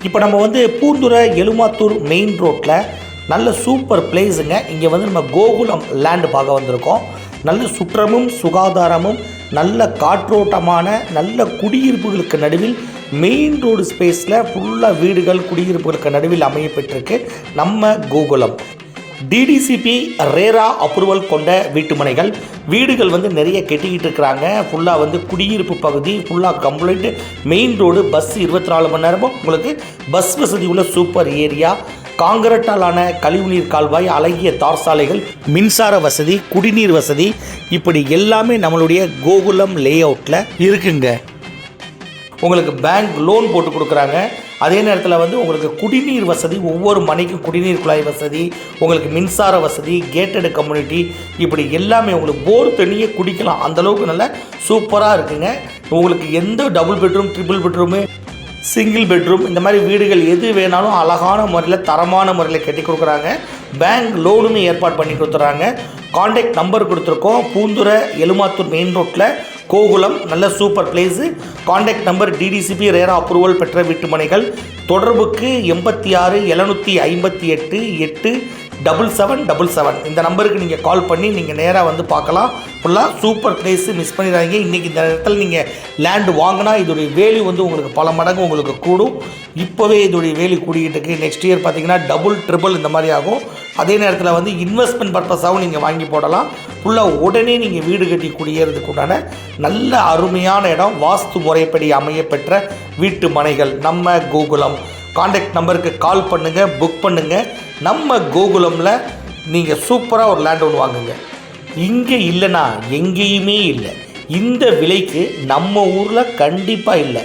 இப்போ நம்ம வந்து பூந்துறை எலுமாத்தூர் மெயின் ரோட்டில் நல்ல சூப்பர் பிளேஸுங்க. இங்கே வந்து நம்ம கோகுலம் லேண்டு பார்க்க வந்திருக்கோம். நல்ல சுற்றமும் சுகாதாரமும் நல்ல காற்றோட்டமான நல்ல குடியிருப்புகளுக்கு நடுவில் மெயின் ரோடு ஸ்பேஸில் ஃபுல்லாக வீடுகள் குடியிருப்புகளுக்கு நடுவில் அமையப்பட்டிருக்கு நம்ம கோகுலம். டிடிசிபி ரேரா அப்ரூவல் கொண்ட வீட்டுமனைகள் வீடுகள் வந்து நிறைய கட்டிக்கிட்டு இருக்கிறாங்க. ஃபுல்லாக வந்து குடியிருப்பு பகுதி ஃபுல்லாக கம்ப்ளீட் மெயின் ரோடு, பஸ் 24 மணி நேரமும் உங்களுக்கு பஸ் வசதி உள்ள சூப்பர் ஏரியா. காங்கிரட்டாலான கழிவுநீர் கால்வாய், அழகிய தார் சாலைகள், மின்சார வசதி, குடிநீர் வசதி, இப்படி எல்லாமே நம்மளுடைய கோகுலம் லே அவுட்டில் இருக்குங்க. உங்களுக்கு பேங்க் லோன் போட்டு கொடுக்குறாங்க. அதே நேரத்தில் வந்து உங்களுக்கு குடிநீர் வசதி, ஒவ்வொரு மனைக்கும் குடிநீர் குழாய் வசதி, உங்களுக்கு மின்சார வசதி, கேட்டடு கம்யூனிட்டி, இப்படி எல்லாமே உங்களுக்கு போர் தண்ணியே குடிக்கலாம். அந்தளவுக்கு நல்ல சூப்பராக இருக்குங்க. உங்களுக்கு எந்த double bedroom, triple bedroom, single bedroom இந்த மாதிரி வீடுகள் எது வேணாலும் அழகான முறையில் தரமான முறையில் கட்டி கொடுக்குறாங்க. பேங்க் லோனுமே ஏற்பாடு பண்ணி கொடுத்துட்றாங்க. கான்டாக்ட் நம்பர் கொடுத்துருக்கோம். பூந்துறை எலுமாத்தூர் மெயின் ரோட்டில் கோகுலம், நல்ல super place. Contact number DTCP RERA approval பெற்ற வீட்டுமனைகள். தொடர்புக்கு 86 758 87777 இந்த நம்பருக்கு நீங்கள் கால் பண்ணி நீங்கள் நேராக வந்து பார்க்கலாம். ஃபுல்லாக சூப்பர் பிளேஸு, மிஸ் பண்ணிடாதீங்க. இன்றைக்கி இந்த இடத்துல நீங்கள் லேண்டு வாங்கினா இதோடைய வேல்யூ வந்து உங்களுக்கு பல மடங்கு உங்களுக்கு கூடும். இப்போவே இதோடைய வேல்யூ கூடிக்கிட்டு இருக்குது. நெக்ஸ்ட் இயர் பார்த்தீங்கன்னா டபுள் ட்ரிபிள் இந்த மாதிரி ஆகும். அதே நேரத்தில் வந்து இன்வெஸ்ட்மெண்ட் பர்பஸாகவும் நீங்கள் வாங்கி போடலாம். ஃபுல்லாக உடனே நீங்கள் வீடு கட்டி குடியேறதுக்குண்டான நல்ல அருமையான இடம். வாஸ்து முறைப்படி அமையப்பெற்ற வீட்டு மனைகள் நம்ம கோகுலம். கான்டாக்ட் நம்பருக்கு கால் பண்ணுங்கள், புக் பண்ணுங்கள். நம்ம கோகுலமில் நீங்கள் சூப்பராக ஒரு லேண்ட் ஒன்று வாங்குங்க. இங்கே இல்லைனா எங்கேயுமே இல்லை. இந்த விலைக்கு நம்ம ஊரில் கண்டிப்பாக இல்லை.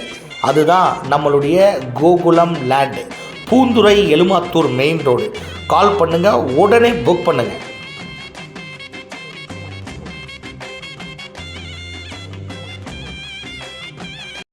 அதுதான் நம்மளுடைய Gokulam land, Poonthurai Elumathur main road. Call பண்ணுங்கள், உடனே புக் பண்ணுங்கள்.